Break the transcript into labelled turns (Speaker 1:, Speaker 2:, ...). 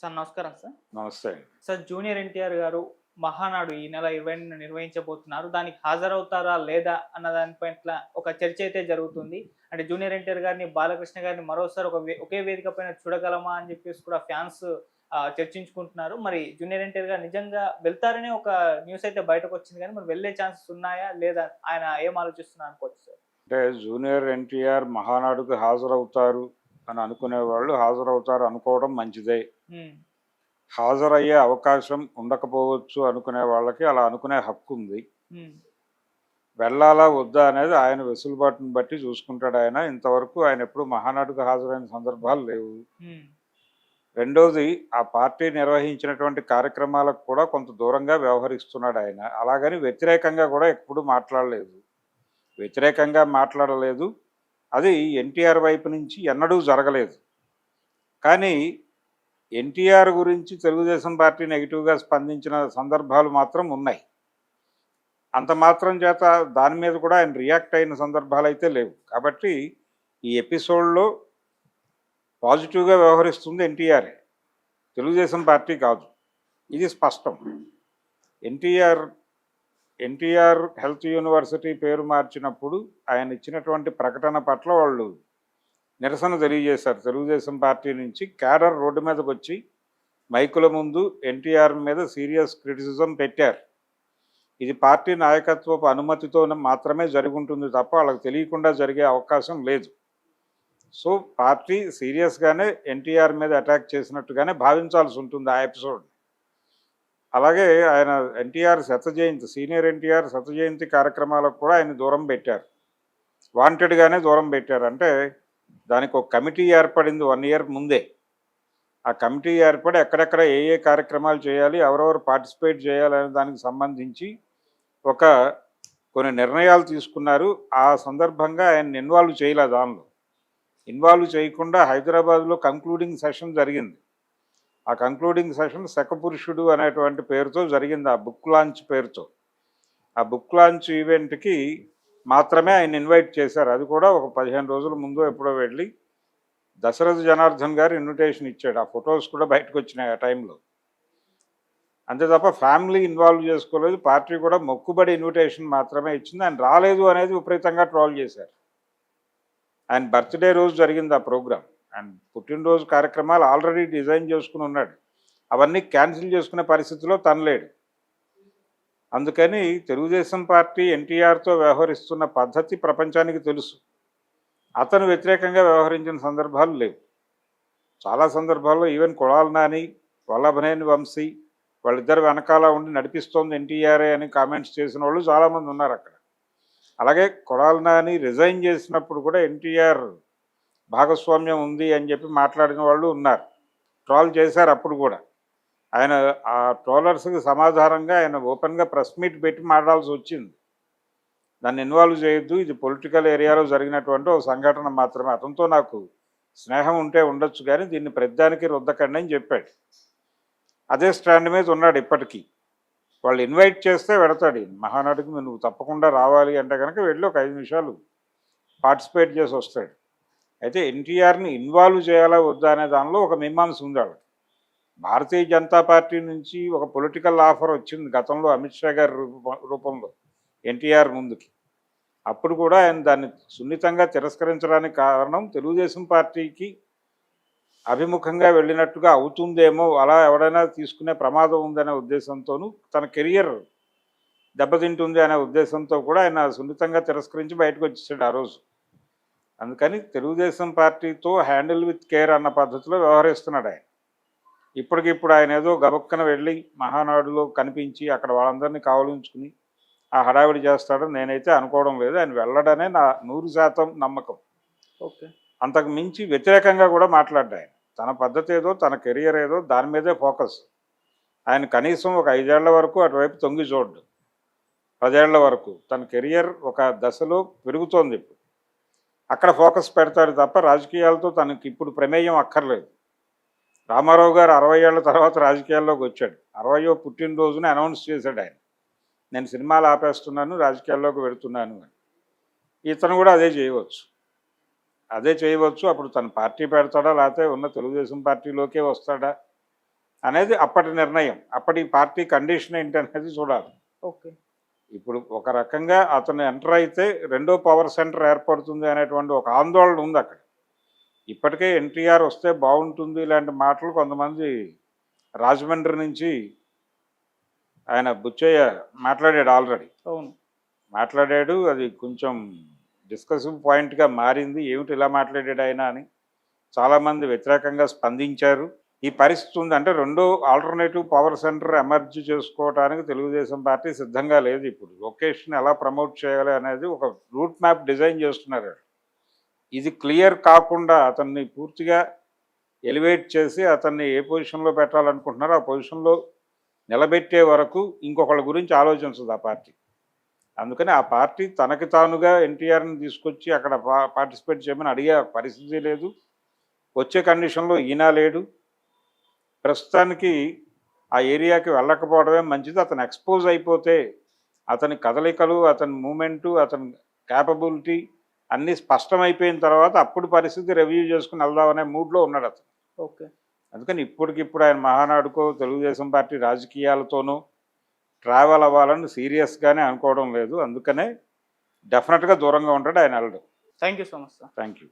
Speaker 1: Sir నమస్కారం sir.
Speaker 2: నమస్తే అండి.
Speaker 1: సార్ జూనియర్ ఎన్టీఆర్ గారు మహానాడు ఈ నెల 20న నిర్వహించబోతున్నారు. దానికి హాజరవుతారా? లేదా? అన్న దాని పట్ల ఒక చర్చ అయితే జరుగుతుంది. అంటే జూనియర్ ఎన్టీఆర్ గారిని, బాలకృష్ణ గారిని మరోసారి ఒకే వేదిక పైన చూడగలమా అని చెప్పేసి కూడా ఫ్యాన్స్ చర్చించుకుంటున్నారు. మరి జూనియర్ ఎన్టీఆర్ గారు నిజంగా వెళ్తారనే ఒక న్యూస్ అయితే బయటకొచ్చింది గానీ, మరి వెళ్ళే ఛాన్సెస్ ఉన్నాయా? లేదా? ఆయన ఏం ఆలోచిస్తున్నారు అనుకోవచ్చు సార్?
Speaker 2: అంటే జూనియర్ ఎన్టీఆర్ మహానాడుకి హాజరవుతారు అని అనుకునేవాళ్ళు హాజరవుతారు అనుకోవడం మంచిదే.
Speaker 1: హ్మ్.
Speaker 2: హాజరయ్యే అవకాశం ఉండకపోవచ్చు అనుకునే వాళ్ళకి అలా అనుకునే హక్కు ఉంది.
Speaker 1: హ్మ్.
Speaker 2: వెళ్ళాలా వద్దా అనేది ఆయన వెసులుబాటుని బట్టి చూసుకుంటాడు ఆయన. ఇంతవరకు ఆయన ఎప్పుడు మహానాడుకు హాజరైన సందర్భాలు లేవు.
Speaker 1: హ్మ్.
Speaker 2: రెండోది, ఆ పార్టీ నిర్వహించినటువంటి కార్యక్రమాలకు కూడా కొంత దూరంగా వ్యవహరిస్తున్నాడు ఆయన. అలాగని వ్యతిరేకంగా కూడా ఎప్పుడు మాట్లాడలేదు. వ్యతిరేకంగా మాట్లాడలేదు. అది ఎన్టీఆర్ వైపు నుంచి ఎన్నడూ జరగలేదు. కానీ ఎన్టీఆర్ గురించి తెలుగుదేశం పార్టీ నెగిటివ్గా స్పందించిన సందర్భాలు మాత్రం ఉన్నాయి. అంత మాత్రం చేత దాని మీద కూడా ఆయన రియాక్ట్ అయిన సందర్భాలు అయితే లేవు. కాబట్టి ఈ ఎపిసోడ్లో పాజిటివ్గా వ్యవహరిస్తుంది ఎన్టీఆరే, తెలుగుదేశం పార్టీ కాదు. ఇది స్పష్టం. ఎన్టీఆర్ ఎన్టీఆర్ హెల్త్ యూనివర్సిటీ పేరు మార్చినప్పుడు ఆయన ఇచ్చినటువంటి ప్రకటన పట్ల వాళ్ళు నిరసన తెలియజేశారు. తెలుగుదేశం పార్టీ నుంచి క్యాడర్ రోడ్డు మీదకి వచ్చి మైకుల ముందు ఎన్టీఆర్ మీద సీరియస్ క్రిటిసిజం పెట్టారు. ఇది పార్టీ నాయకత్వపు అనుమతితో మాత్రమే జరిగి ఉంటుంది తప్ప వాళ్ళకి తెలియకుండా జరిగే అవకాశం లేదు. సో పార్టీ సీరియస్గానే ఎన్టీఆర్ మీద అటాక్ చేసినట్టుగానే భావించాల్సి ఉంటుంది ఆ ఎపిసోడ్. అలాగే ఆయన ఎన్టీఆర్ శతజయంతి, సీనియర్ ఎన్టీఆర్ శతజయంతి కార్యక్రమాలకు కూడా ఆయన దూరం పెట్టారు. వాంటెడ్గానే దూరం పెట్టారు. అంటే దానికి ఒక కమిటీ ఏర్పడింది 1 ఇయర్ ముందే. ఆ కమిటీ ఏర్పడి ఎక్కడెక్కడ ఏ కార్యక్రమాలు చేయాలి, ఎవరెవరు పార్టిసిపేట్ చేయాలనే దానికి సంబంధించి కొన్ని నిర్ణయాలు తీసుకున్నారు. ఆ సందర్భంగా ఆయన ఇన్వాల్వ్ చేయలేదు. దానిలో ఇన్వాల్వ్ చేయకుండా హైదరాబాద్లో కంక్లూడింగ్ సెషన్ జరిగింది. ఆ కంక్లూడింగ్ సెషన్ శకపురుషుడు అనేటువంటి పేరుతో జరిగింది, ఆ బుక్ లాంచ్ పేరుతో. ఆ బుక్ లాంచ్ ఈవెంట్కి మాత్రమే ఆయన ఇన్వైట్ చేశారు. అది కూడా ఒక 15 రోజుల ముందు ఎప్పుడో వెళ్ళి దశరథ జనార్దన్ గారు ఇన్విటేషన్ ఇచ్చాడు. ఆ ఫొటోస్ కూడా బయటకు వచ్చినాయి ఆ టైంలో. అంతే తప్ప ఫ్యామిలీ ఇన్వాల్వ్ చేసుకోలేదు. పార్టీ కూడా మొక్కుబడి ఇన్విటేషన్ మాత్రమే ఇచ్చింది. ఆయన రాలేదు అనేది విపరీతంగా ట్రోల్ చేశారు. ఆయన బర్త్డే రోజు జరిగింది ఆ ప్రోగ్రాం. ఆయన పుట్టినరోజు కార్యక్రమాలు ఆల్రెడీ డిజైన్ చేసుకుని ఉన్నాడు. అవన్నీ క్యాన్సిల్ చేసుకునే పరిస్థితిలో తను లేడు. అందుకని తెలుగుదేశం పార్టీ ఎన్టీఆర్తో వ్యవహరిస్తున్న పద్ధతి ప్రపంచానికి తెలుసు. అతను వ్యతిరేకంగా వ్యవహరించిన సందర్భాలు లేవు. చాలా సందర్భాల్లో ఈవెన్ కొడాలి నాని, వల్లభనేని వంశీ వాళ్ళిద్దరు వెనకాల ఉండి నడిపిస్తోంది ఎన్టీఆర్ఏ అని కామెంట్స్ చేసిన వాళ్ళు చాలామంది ఉన్నారు అక్కడ. అలాగే కొడాలి నాని రిజైన్ చేసినప్పుడు కూడా ఎన్టీఆర్ భాగస్వామ్యం ఉంది అని చెప్పి మాట్లాడిన వాళ్ళు ఉన్నారు. ట్రోల్ చేశారు అప్పుడు కూడా. ఆయన ఆ ట్రోలర్స్కి సమాధానంగా ఆయన ఓపెన్గా ప్రెస్ మీట్ పెట్టి మాట్లాడాల్సి వచ్చింది. దాన్ని ఇన్వాల్వ్ చేయొద్దు, ఇది పొలిటికల్ ఏరియాలో జరిగినటువంటి ఒక సంఘటన మాత్రమే, అతనితో నాకు స్నేహం ఉంటే ఉండొచ్చు కానీ దీన్ని ప్రతిదానికి రుద్దకండి అని చెప్పాడు. అదే స్టాండ్ మీద ఉన్నాడు ఇప్పటికీ. వాళ్ళు ఇన్వైట్ చేస్తే వెడతాడు. మహానాడుకి నువ్వు తప్పకుండా రావాలి అంటే కనుక వెళ్ళి ఒక 5 నిమిషాలు పార్టిసిపేట్ చేసి వస్తాడు. అయితే ఎన్టీఆర్ని ఇన్వాల్వ్ చేయాలా వద్దా అనే దానిలో ఒక మీమాంస ఉంది వాళ్ళకి. భారతీయ జనతా పార్టీ నుంచి ఒక పొలిటికల్ ఆఫర్ వచ్చింది గతంలో అమిత్ షా గారి రూపంలో ఎన్టీఆర్ ముందుకి. అప్పుడు కూడా ఆయన దాన్ని సున్నితంగా తిరస్కరించడానికి కారణం తెలుగుదేశం పార్టీకి అభిముఖంగా వెళ్ళినట్టుగా అవుతుందేమో, అలా ఎవడైనా తీసుకునే ప్రమాదం ఉందనే ఉద్దేశంతోనూ, తన కెరియర్ దెబ్బతింటుంది అనే ఉద్దేశంతో కూడా ఆయన సున్నితంగా తిరస్కరించి బయటకు వచ్చేసాడు ఆ రోజు. అందుకని తెలుగుదేశం పార్టీతో హ్యాండిల్ విత్ కేర్ అన్న పద్ధతిలో వ్యవహరిస్తున్నాడు ఆయన. ఇప్పటికిప్పుడు ఆయన ఏదో గబక్కన వెళ్ళి మహానాడులో కనిపించి అక్కడ వాళ్ళందరినీ కావలించుకుని ఆ హడావిడి చేస్తాడని నేనైతే అనుకోవడం లేదు. ఆయన వెళ్ళడనే నా 100% నమ్మకం.
Speaker 1: ఓకే.
Speaker 2: అంతకు మించి వ్యతిరేకంగా కూడా మాట్లాడ్డా ఆయన. తన పద్ధతి ఏదో, తన కెరియర్ ఏదో దాని మీదే ఫోకస్. ఆయన కనీసం ఒక 5 ఏళ్ల వరకు అటువైపు తొంగి చూడ్డు. 10 ఏళ్ల వరకు తన కెరియర్ ఒక దశలో పెరుగుతోంది. ఇప్పుడు అక్కడ ఫోకస్ పెడతాడు తప్ప రాజకీయాలతో తనకి ఇప్పుడు ప్రమేయం అక్కర్లేదు. రామారావు గారు 60 ఏళ్ల తర్వాత రాజకీయాల్లోకి వచ్చాడు. 60వ పుట్టినరోజున అనౌన్స్ చేశాడు ఆయన, నేను సినిమాలు ఆపేస్తున్నాను, రాజకీయాల్లోకి వెళుతున్నాను అని. ఇతను కూడా అదే చేయవచ్చు. అప్పుడు తన పార్టీ పెడతాడా, లేకపోతే ఉన్న తెలుగుదేశం పార్టీలోకే వస్తాడా అనేది అప్పటి నిర్ణయం. అప్పటి పార్టీ కండిషన్ ఏంటనేది చూడాలి.
Speaker 1: ఓకే.
Speaker 2: ఇప్పుడు ఒక రకంగా అతను ఎంటర్ అయితే రెండో పవర్ సెంటర్ ఏర్పడుతుంది అనేటువంటి ఒక ఆందోళన ఉంది అక్కడ. ఇప్పటికే ఎన్టీఆర్ వస్తే బాగుంటుంది ఇలాంటి మాటలు కొంతమంది రాజమండ్రి నుంచి ఆయన బుచ్చయ్య మాట్లాడాడు ఆల్రెడీ.
Speaker 1: అవును.
Speaker 2: మాట్లాడాడు. అది కొంచెం డిస్కసివ్ పాయింట్గా మారింది. ఏమిటి ఇలా మాట్లాడాడు ఆయన అని చాలామంది వ్యతిరేకంగా స్పందించారు. ఈ పరిస్థితి ఉంది. అంటే రెండో ఆల్టర్నేటివ్ పవర్ సెంటర్ ఎమర్జ్ చేసుకోవడానికి తెలుగుదేశం పార్టీ సిద్ధంగా లేదు. ఇప్పుడు లొకేషన్ ఎలా ప్రమోట్ చేయాలి అనేది ఒక రూట్ మ్యాప్ డిజైన్ చేస్తున్నారు. ఇది క్లియర్ కాకుండా అతన్ని పూర్తిగా ఎలివేట్ చేసి అతన్ని ఏ పొజిషన్లో పెట్టాలనుకుంటున్నారో ఆ పొజిషన్లో నిలబెట్టే వరకు ఇంకొకళ్ళ గురించి ఆలోచించదు ఆ పార్టీ. అందుకని ఆ పార్టీ తనకి తానుగా ఎన్టీఆర్ని తీసుకొచ్చి అక్కడ పార్టిసిపేట్ చేయమని అడిగే పరిస్థితి లేదు. వచ్చే కండిషన్లో ఈయన లేడు. ప్రస్తుతానికి ఆ ఏరియాకి వెళ్ళకపోవడమే మంచిది. అతను ఎక్స్పోజ్ అయిపోతే అతని కదలికలు, అతని మూమెంటు, అతని క్యాపబిలిటీ అన్నీ స్పష్టమైపోయిన తర్వాత అప్పుడు పరిస్థితి రివ్యూ చేసుకుని వెళ్దామనే మూడ్లో ఉన్నాడు అతను.
Speaker 1: ఓకే.
Speaker 2: అందుకని ఇప్పటికిప్పుడు ఆయన మహానాడుకో తెలుగుదేశం పార్టీ రాజకీయాలతోనూ ట్రావెల్ అవ్వాలని సీరియస్గానే అనుకోవడం లేదు. అందుకనే డెఫినెట్గా దూరంగా ఉంటాడు. ఆయన వెళ్ళడు.
Speaker 1: Thank you so much sir.
Speaker 2: Thank you.